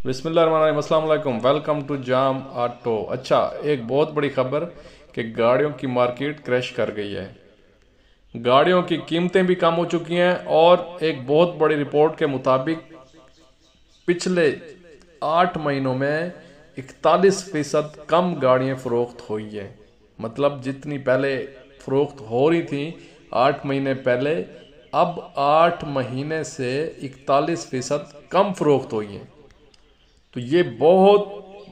बिस्मिल्लाहिर्रहमानिर्रहीम, अस्सलाम वालेकुम, वेलकम टू जाम ऑटो। अच्छा, एक बहुत बड़ी खबर कि गाड़ियों की मार्केट क्रैश कर गई है। गाड़ियों की कीमतें भी कम हो चुकी हैं और एक बहुत बड़ी रिपोर्ट के मुताबिक पिछले 8 महीनों में 41% कम गाड़ियाँ फ़रोख्त हुई हैं। मतलब जितनी पहले फ़रोख्त हो रही थी 8 महीने पहले, अब 8 महीने से 41% कम फ़रोख्त हुई हैं। तो ये बहुत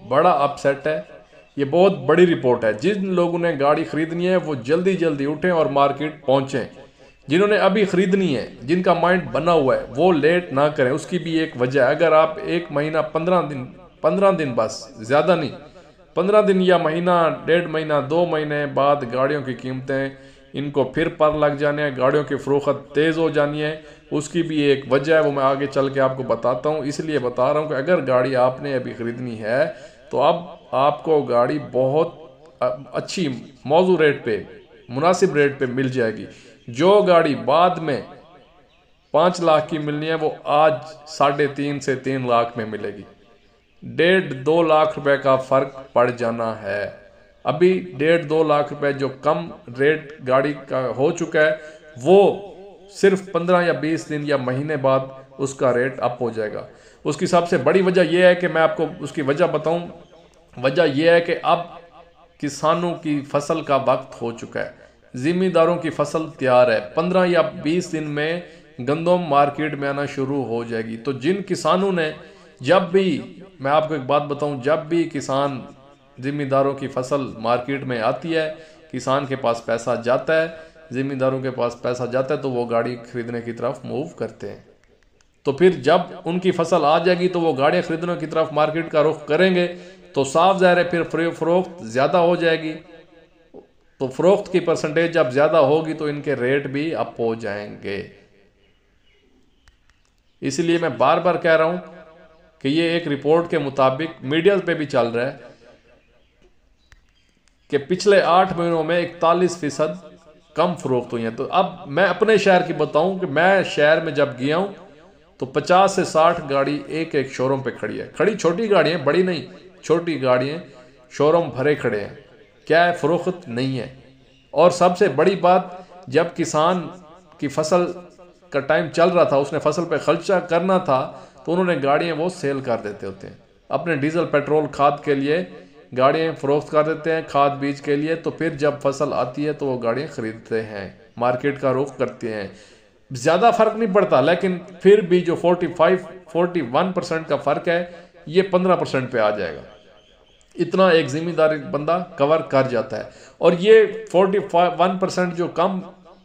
बड़ा अपसेट है, ये बहुत बड़ी रिपोर्ट है। जिन लोगों ने गाड़ी खरीदनी है वो जल्दी जल्दी उठें और मार्केट पहुंचें। जिन्होंने अभी खरीदनी है, जिनका माइंड बना हुआ है, वो लेट ना करें। उसकी भी एक वजह है। अगर आप 1 महीना 15 दिन बस, ज़्यादा नहीं, 15 दिन या महीना, 1.5 महीना, 2 महीने बाद गाड़ियों की कीमतें, इनको फिर पर लग जाने हैं, गाड़ियों की फ़रोख्त तेज़ हो जानी है। उसकी भी एक वजह है, वो मैं आगे चल के आपको बताता हूँ। इसलिए बता रहा हूँ कि अगर गाड़ी आपने अभी ख़रीदनी है तो अब आपको गाड़ी बहुत अच्छी मौजू रेट पे, मुनासिब रेट पे मिल जाएगी। जो गाड़ी बाद में 5 लाख की मिलनी है वो आज 3.5 से 3 लाख में मिलेगी। 1.5-2 लाख रुपए का फ़र्क पड़ जाना है। अभी 1.5-2 लाख रुपए जो कम रेट गाड़ी का हो चुका है, वो सिर्फ 15 या 20 दिन या महीने बाद उसका रेट अप हो जाएगा। उसकी सबसे बड़ी वजह यह है कि मैं आपको उसकी वजह बताऊं। वजह यह है कि अब किसानों की फसल का वक्त हो चुका है, ज़िम्मेदारों की फसल तैयार है। 15 या 20 दिन में गंदम मार्केट में आना शुरू हो जाएगी। तो जिन किसानों ने, जब भी, मैं आपको एक बात बताऊं, जब भी किसान ज़िम्मेदारों की फसल मार्केट में आती है, किसान के पास पैसा जाता है, ज़िम्मेदारों के पास पैसा जाता है, तो वो गाड़ी खरीदने की तरफ मूव करते हैं। तो फिर जब उनकी फसल आ जाएगी तो वो गाड़ियाँ खरीदने की तरफ मार्केट का रुख करेंगे। तो साफ ज़ाहिर है फिर फ़रोख्त ज़्यादा हो जाएगी। तो फ़रोख्त की परसेंटेज जब ज़्यादा होगी तो इनके रेट भी अप हो जाएंगे। इसलिए मैं बार बार कह रहा हूँ कि ये एक रिपोर्ट के मुताबिक मीडिया पे भी चल रहा है कि पिछले 8 महीनों में 41% कम फ़रोख्त हुई हैं। तो अब मैं अपने शहर की बताऊं कि मैं शहर में जब गया हूं तो 50 से 60 गाड़ी एक एक शोरूम पे खड़ी है। खड़ी छोटी गाड़ियाँ, बड़ी नहीं, छोटी गाड़ियाँ, शोरूम भरे खड़े हैं। क्या है? फ़रोख्त नहीं है। और सबसे बड़ी बात, जब किसान की फसल का टाइम चल रहा था, उसने फसल पे खर्चा करना था, तो उन्होंने गाड़ियाँ वो सेल कर देते होते हैं अपने डीजल पेट्रोल खाद के लिए। गाड़ियाँ फ़रोख्त कर देते हैं खाद बीज के लिए। तो फिर जब फसल आती है तो वो गाड़ियाँ ख़रीदते हैं, मार्केट का रुख करते हैं। ज़्यादा फ़र्क नहीं पड़ता, लेकिन फिर भी जो 41% का फ़र्क है, ये 15% पे आ जाएगा। इतना एक ज़िम्मेदार बंदा कवर कर जाता है। और ये 41% जो कम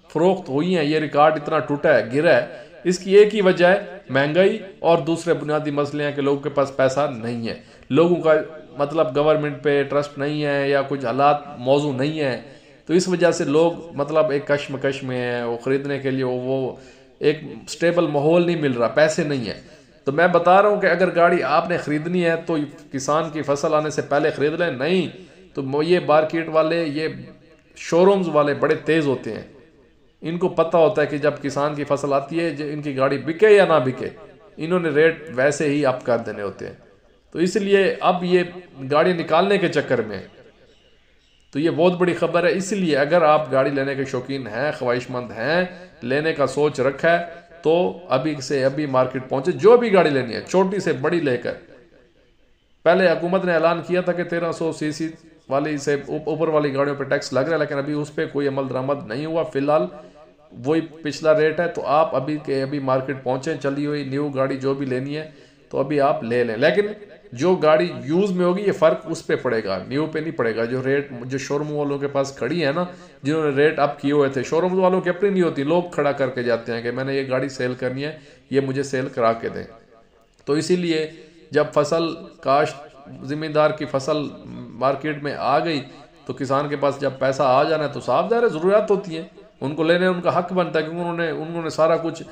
फ़रोख्त हुई हैं, ये रिकॉर्ड इतना टूटा है, गिरा है, इसकी एक ही वजह है महंगाई और दूसरे बुनियादी मसले हैं कि लोगों के पास पैसा नहीं है। लोगों का मतलब गवर्नमेंट पे ट्रस्ट नहीं है या कुछ हालात मौजू नहीं है। तो इस वजह से लोग मतलब एक कश्मकश में हैं। वो ख़रीदने के लिए वो एक स्टेबल माहौल नहीं मिल रहा, पैसे नहीं है। तो मैं बता रहा हूँ कि अगर गाड़ी आपने ख़रीदनी है तो किसान की फसल आने से पहले ख़रीद लें। नहीं तो ये मार्केट वाले, ये शोरूम्स वाले बड़े तेज़ होते हैं। इनको पता होता है कि जब किसान की फसल आती है, इनकी गाड़ी बिके या ना बिके, इन्होंने रेट वैसे ही अप कर देने होते हैं। तो इसलिए अब ये गाड़ी निकालने के चक्कर में, तो ये बहुत बड़ी खबर है। इसलिए अगर आप गाड़ी लेने के शौकीन हैं, ख्वाहिशमंद हैं, लेने का सोच रखा है, तो अभी से अभी मार्केट पहुंचे। जो भी गाड़ी लेनी है, छोटी से बड़ी लेकर, पहले हुकूमत ने ऐलान किया था कि 1300 सीसी वाली से ऊपर वाली गाड़ियों पर टैक्स लग रहा है, लेकिन अभी उस पर कोई अमल दरामद नहीं हुआ। फिलहाल वही पिछला रेट है। तो आप अभी के अभी मार्केट पहुंचे, चली हुई न्यू गाड़ी जो भी लेनी है तो अभी आप ले लें। लेकिन जो गाड़ी यूज़ में होगी, ये फ़र्क उस पर पड़ेगा, न्यू पे नहीं पड़ेगा। जो रेट जो शोरूम वालों के पास खड़ी है ना, जिन्होंने रेट अप किए हुए थे, शोरूम वालों की अपनी नहीं होती, लोग खड़ा करके जाते हैं कि मैंने ये गाड़ी सेल करनी है, ये मुझे सेल करा के दें। तो इसीलिए जब फसल काश्त, ज़िम्मेदार की फसल मार्केट में आ गई, तो किसान के पास जब पैसा आ जाना है तो साफ ज़ाहिर ज़रूरत होती है, उनको लेने उनका हक बनता है, क्योंकि उन्होंने सारा कुछ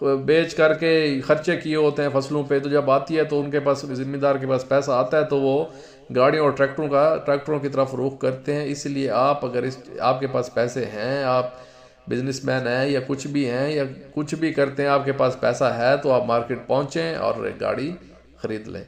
बेच करके खर्चे किए होते हैं फसलों पे। तो जब आती है तो उनके पास, ज़िम्मेदार के पास पैसा आता है, तो वो गाड़ियों और ट्रैक्टरों की तरफ रुख करते हैं। इसलिए आप अगर आपके पास पैसे हैं, आप बिजनेसमैन हैं या कुछ भी हैं या कुछ भी करते हैं, आपके पास पैसा है, तो आप मार्केट पहुँचें और गाड़ी ख़रीद लें।